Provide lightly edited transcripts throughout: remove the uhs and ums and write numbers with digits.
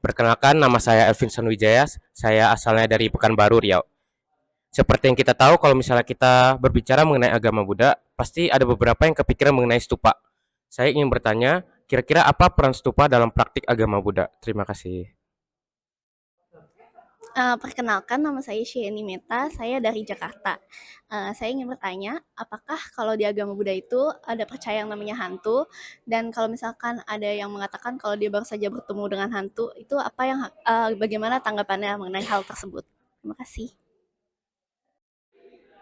Perkenalkan, nama saya Elvin Wijaya. Saya asalnya dari Pekanbaru, Riau. Seperti yang kita tahu, kalau misalnya kita berbicara mengenai agama Buddha, pasti ada beberapa yang kepikiran mengenai stupa. Saya ingin bertanya, kira-kira apa peran stupa dalam praktik agama Buddha? Terima kasih. Perkenalkan nama saya Sheeni Meta, saya dari Jakarta. Saya ingin bertanya, apakah kalau di agama Buddha itu ada percaya yang namanya hantu? Dan kalau misalkan ada yang mengatakan kalau dia baru saja bertemu dengan hantu, itu apa yang bagaimana tanggapannya mengenai hal tersebut? Terima kasih.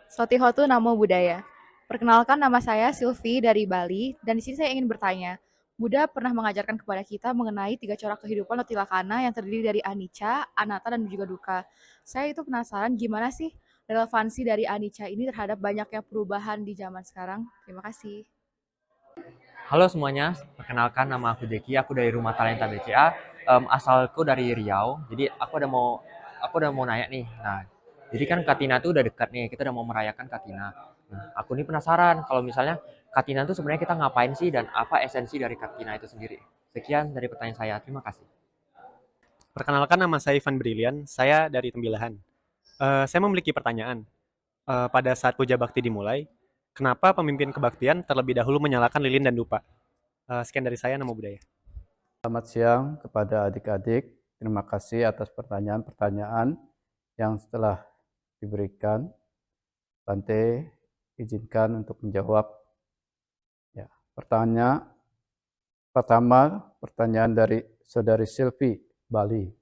Sotihotu Namo Buddhaya. Perkenalkan nama saya Silvi dari Bali dan di sini saya ingin bertanya, Buddha pernah mengajarkan kepada kita mengenai tiga corak kehidupan atau tilakana yang terdiri dari anicca, anatta, dan juga dukkha. Saya itu penasaran gimana sih relevansi dari anicca ini terhadap banyaknya perubahan di zaman sekarang. Terima kasih. Halo semuanya, perkenalkan nama aku Jeki, aku dari Rumah Talenta BCA. Asalku dari Riau, jadi aku udah mau nanya nih. Nah, jadi kan Katina tuh udah dekat nih, kita udah mau merayakan Katina. Nah, aku nih penasaran kalau misalnya Katina tuh sebenarnya kita ngapain sih dan apa esensi dari Katina itu sendiri. Sekian dari pertanyaan saya, terima kasih. Perkenalkan nama saya Ivan Brilian, saya dari Tembilahan. Saya memiliki pertanyaan. Pada saat puja bakti dimulai, kenapa pemimpin kebaktian terlebih dahulu menyalakan lilin dan dupa? Sekian dari saya, Namo Buddhaya. Selamat siang kepada adik-adik. Terima kasih atas pertanyaan-pertanyaan yang setelah diberikan. Bante, izinkan untuk menjawab. Ya, pertanyaan dari Saudari Silvi, Bali.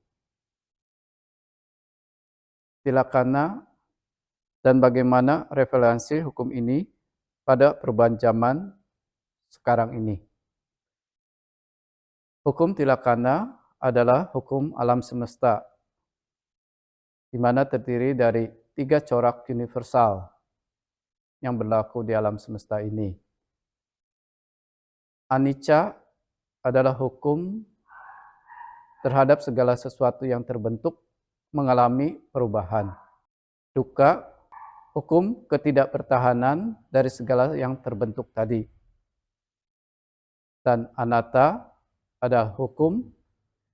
Tilakana dan bagaimana relevansi hukum ini pada perubahan zaman sekarang ini. Hukum tilakana adalah hukum alam semesta, di mana terdiri dari tiga corak universal yang berlaku di alam semesta ini. Anicca adalah hukum terhadap segala sesuatu yang terbentuk mengalami perubahan. Dukkha, hukum ketidakpertahanan dari segala yang terbentuk tadi. Dan anatta adalah hukum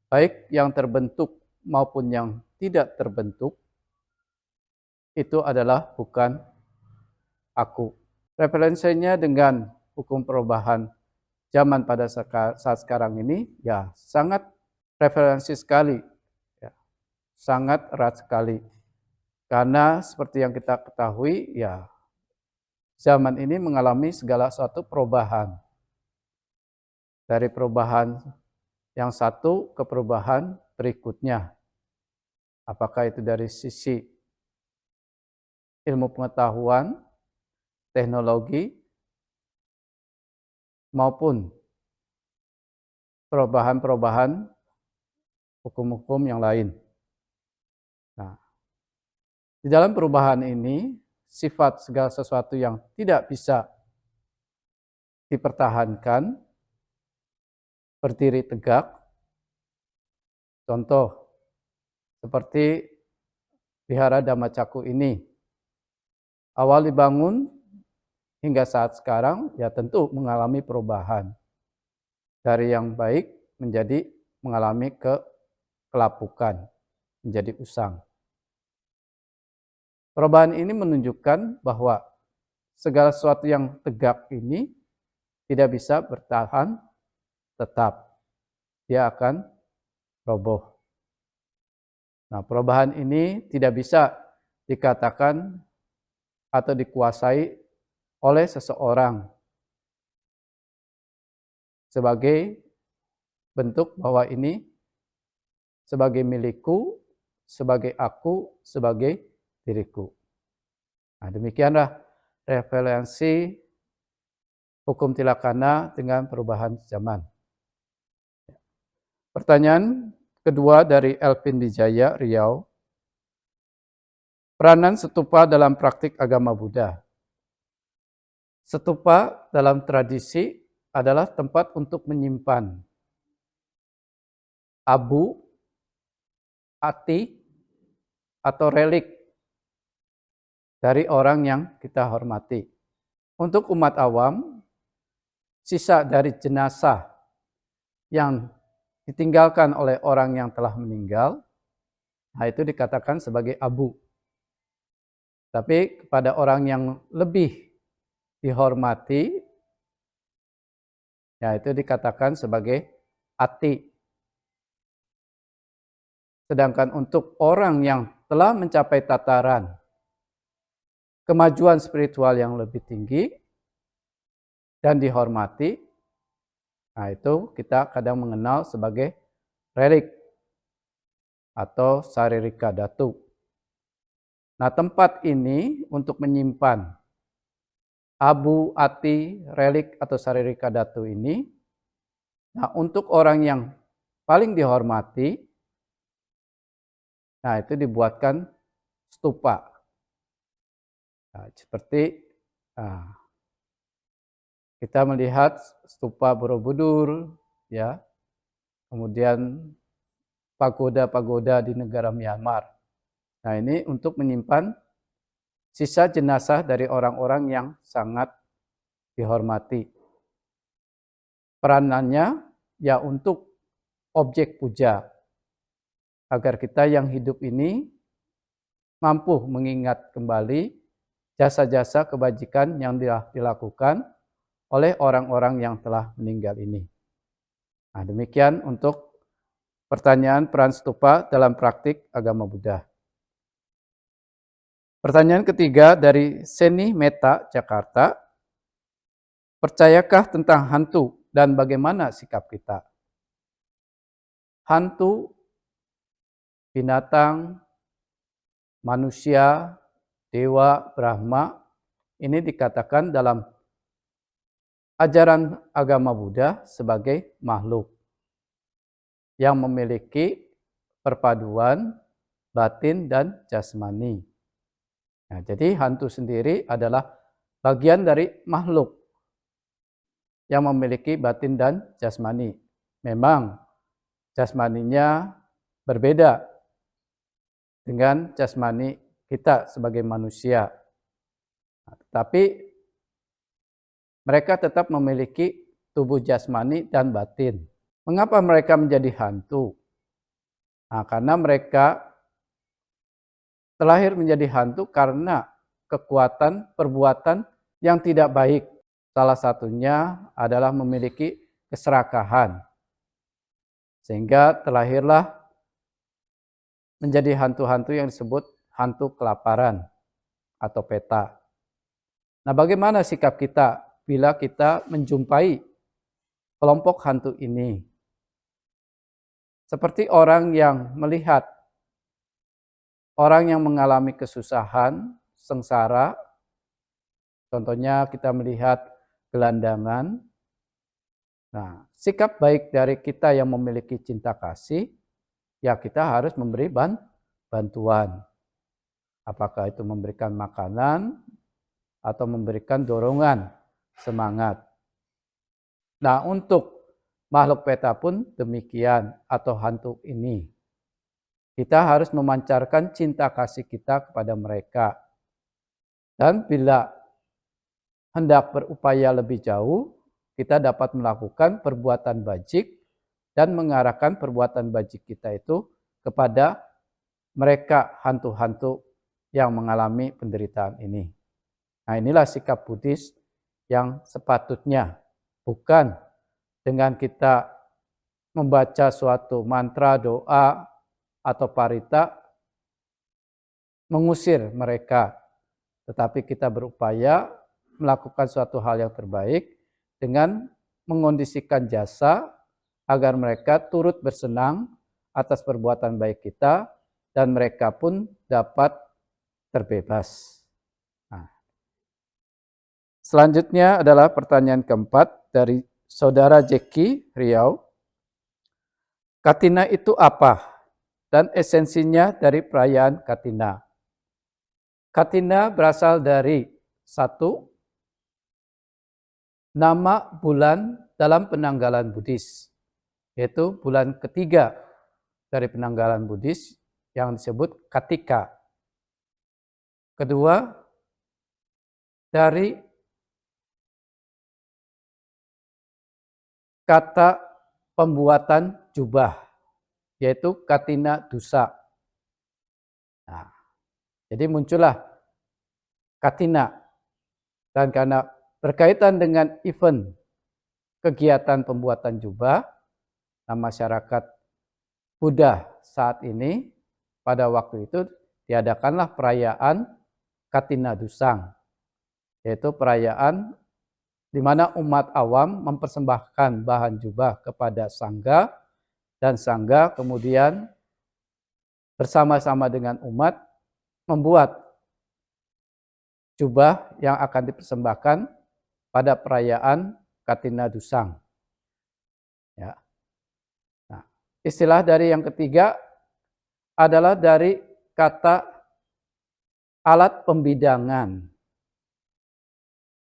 baik yang terbentuk maupun yang tidak terbentuk, itu adalah bukan aku. Referensinya dengan hukum perubahan zaman pada saat sekarang ini, ya sangat referensi sekali, ya, sangat erat sekali. Karena seperti yang kita ketahui, ya zaman ini mengalami segala suatu perubahan. Dari perubahan yang satu ke perubahan berikutnya. Apakah itu dari sisi ilmu pengetahuan, teknologi, maupun perubahan-perubahan hukum-hukum yang lain. Nah, di dalam perubahan ini, sifat segala sesuatu yang tidak bisa dipertahankan, berdiri tegak. Contoh, seperti Vihara Dhammacakkhu ini. Awal dibangun hingga saat sekarang, ya tentu mengalami perubahan. Dari yang baik menjadi mengalami kelapukan, menjadi usang. Perubahan ini menunjukkan bahwa segala sesuatu yang tegak ini tidak bisa bertahan tetap. Dia akan roboh. Nah, perubahan ini tidak bisa dikatakan atau dikuasai oleh seseorang sebagai bentuk bahwa ini sebagai milikku, sebagai aku, sebagai diriku. Nah, demikianlah referensi hukum tilakana dengan perubahan zaman. Pertanyaan kedua dari Elvin Wijaya, Riau. Peranan stupa dalam praktik agama Buddha. Stupa dalam tradisi adalah tempat untuk menyimpan abu, ati, atau relik dari orang yang kita hormati. Untuk umat awam, sisa dari jenazah yang ditinggalkan oleh orang yang telah meninggal, nah itu dikatakan sebagai abu. Tapi kepada orang yang lebih dihormati, ya itu dikatakan sebagai ati. Sedangkan untuk orang yang telah mencapai tataran kemajuan spiritual yang lebih tinggi dan dihormati, nah itu kita kadang mengenal sebagai relik atau saririka datu. Nah, tempat ini untuk menyimpan abu, ati, relik atau saririka datu ini, nah untuk orang yang paling dihormati, nah itu dibuatkan stupa. Nah, seperti kita melihat stupa Borobudur, ya, kemudian pagoda-pagoda di negara Myanmar. Nah, ini untuk menyimpan sisa jenazah dari orang-orang yang sangat dihormati. Peranannya ya untuk objek puja, agar kita yang hidup ini mampu mengingat kembali jasa-jasa kebajikan yang dilakukan oleh orang-orang yang telah meninggal ini. Nah, demikian untuk pertanyaan peran stupa dalam praktik agama Buddha. Pertanyaan ketiga dari Seni Meta, Jakarta. Percayakah tentang hantu dan bagaimana sikap kita? Hantu, binatang, manusia, dewa, Brahma, ini dikatakan dalam ajaran agama Buddha sebagai makhluk yang memiliki perpaduan batin dan jasmani. Nah, jadi hantu sendiri adalah bagian dari makhluk yang memiliki batin dan jasmani. Memang jasmaninya berbeda dengan jasmani kita sebagai manusia. Nah, tetapi mereka tetap memiliki tubuh jasmani dan batin. Mengapa mereka menjadi hantu? Nah, karena mereka terlahir menjadi hantu karena kekuatan perbuatan yang tidak baik. Salah satunya adalah memiliki keserakahan. Sehingga terlahirlah menjadi hantu-hantu yang disebut hantu kelaparan atau peta. Nah, bagaimana sikap kita bila kita menjumpai kelompok hantu ini? Seperti orang yang melihat orang yang mengalami kesusahan, sengsara, contohnya kita melihat gelandangan. Nah, sikap baik dari kita yang memiliki cinta kasih, ya kita harus memberi bantuan. Apakah itu memberikan makanan atau memberikan dorongan, semangat. Nah, untuk makhluk peta pun demikian atau hantu ini. Kita harus memancarkan cinta kasih kita kepada mereka. Dan bila hendak berupaya lebih jauh, kita dapat melakukan perbuatan bajik dan mengarahkan perbuatan bajik kita itu kepada mereka hantu-hantu yang mengalami penderitaan ini. Nah, inilah sikap Buddhis yang sepatutnya, bukan dengan kita membaca suatu mantra, doa, atau parita mengusir mereka, tetapi kita berupaya melakukan suatu hal yang terbaik dengan mengondisikan jasa agar mereka turut bersenang atas perbuatan baik kita dan mereka pun dapat terbebas. Nah, selanjutnya adalah pertanyaan keempat dari Saudara Jeki Riau. Katina itu apa? Dan esensinya dari perayaan Katina. Katina berasal dari satu, nama bulan dalam penanggalan Buddhis, yaitu bulan ketiga dari penanggalan Buddhis yang disebut Katika. Kedua, dari kata pembuatan jubah, yaitu katina dusa. Nah, jadi muncullah katina, dan karena berkaitan dengan event kegiatan pembuatan jubah, nah masyarakat Buddha saat ini pada waktu itu diadakanlah perayaan Katina Dusang, yaitu perayaan di mana umat awam mempersembahkan bahan jubah kepada sangga, dan sangga kemudian bersama-sama dengan umat membuat jubah yang akan dipersembahkan pada perayaan Katina Dusang. Ya. Nah, istilah dari yang ketiga adalah dari kata alat pembidangan,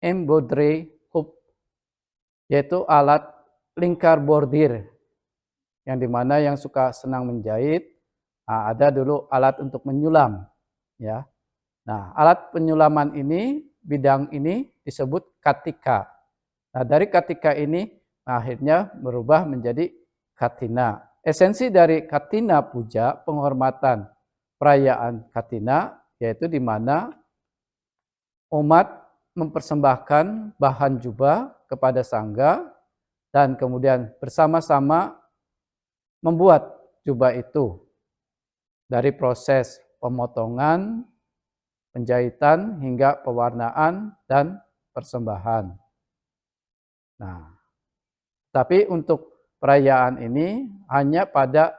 embroidery hoop, yaitu alat lingkar bordir, yang dimana yang suka senang menjahit, nah, ada dulu alat untuk menyulam, ya. Nah, alat penyulaman ini, bidang ini disebut katika. Nah, dari katika ini akhirnya berubah menjadi katina. Esensi dari katina puja, penghormatan perayaan katina, yaitu di mana umat mempersembahkan bahan jubah kepada sangga, dan kemudian bersama-sama membuat jubah itu dari proses pemotongan, penjahitan, hingga pewarnaan dan persembahan. Nah, tapi untuk perayaan ini hanya pada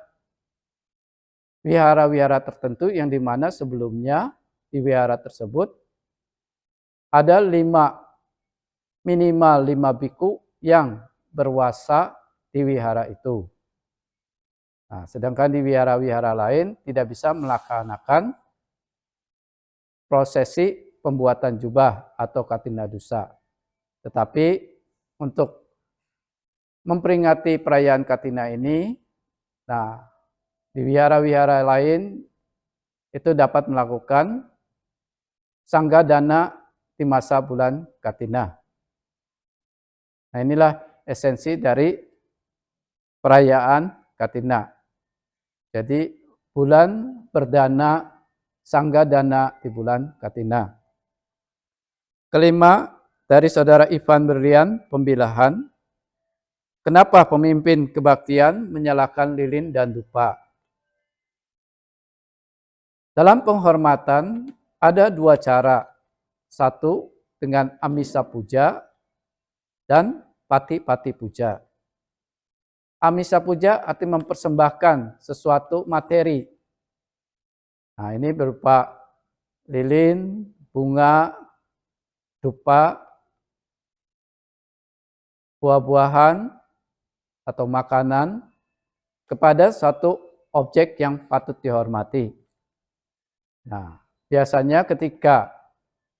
wihara-wihara tertentu, yang dimana sebelumnya di wihara tersebut ada minimal 5 biku yang berwasa di wihara itu. Nah, sedangkan di wihara-wihara lain tidak bisa melaksanakan prosesi pembuatan jubah atau katina dusa. Tetapi untuk memperingati perayaan katina ini, nah di wihara-wihara lain itu dapat melakukan sangga dana di masa bulan katina. Nah, inilah esensi dari perayaan katina. Jadi bulan berdana, sangga dana di bulan katina. Kelima, dari saudara Ivan Berlian, pembilahan. Kenapa pemimpin kebaktian menyalakan lilin dan dupa? Dalam penghormatan ada 2 cara. Satu dengan amisa puja dan pati-pati puja. Amisa puja artinya mempersembahkan sesuatu materi. Nah, ini berupa lilin, bunga, dupa, buah-buahan atau makanan kepada satu objek yang patut dihormati. Nah, biasanya ketika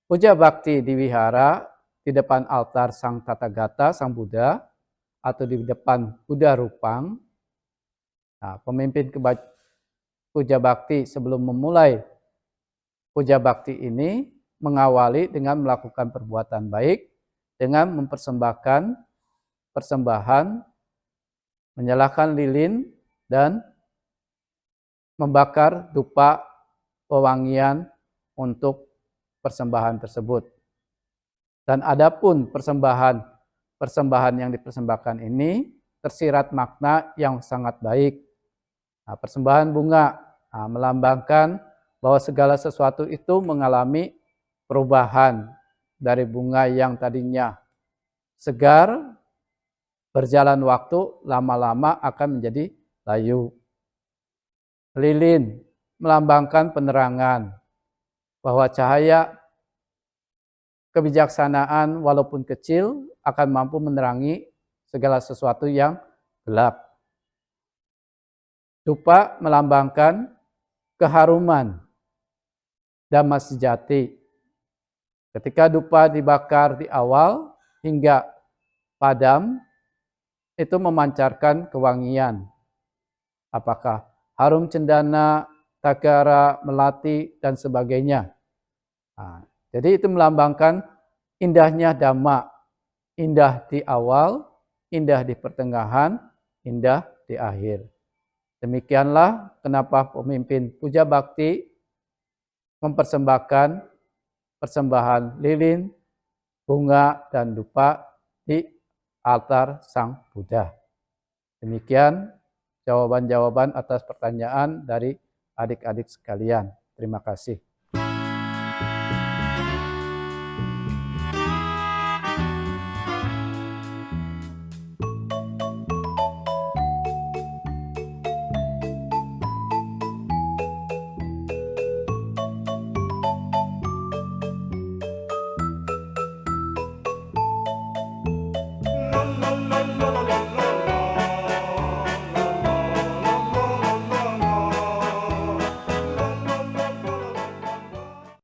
puja bakti di wihara, di depan altar Sang Tathagata, Sang Buddha, atau di depan Buddha Rupang, nah, pemimpin puja bakti sebelum memulai puja bakti ini mengawali dengan melakukan perbuatan baik, dengan mempersembahkan persembahan, menyalakan lilin, dan membakar dupa pewangian untuk persembahan tersebut. Dan adapun persembahan yang dipersembahkan ini tersirat makna yang sangat baik. Nah, persembahan bunga melambangkan bahwa segala sesuatu itu mengalami perubahan dari bunga yang tadinya segar, berjalan waktu lama-lama akan menjadi layu. Lilin melambangkan penerangan, bahwa cahaya kebijaksanaan walaupun kecil akan mampu menerangi segala sesuatu yang gelap. Dupa melambangkan keharuman dhamma sejati. Ketika dupa dibakar di awal hingga padam, itu memancarkan kewangian. Apakah harum cendana, tagara, melati, dan sebagainya. Nah, jadi itu melambangkan indahnya dhamma. Indah di awal, indah di pertengahan, indah di di akhir. Demikianlah kenapa pemimpin puja bakti mempersembahkan persembahan lilin, bunga, dan dupa di altar Sang Buddha. Demikian jawaban-jawaban atas pertanyaan dari adik-adik sekalian. Terima kasih.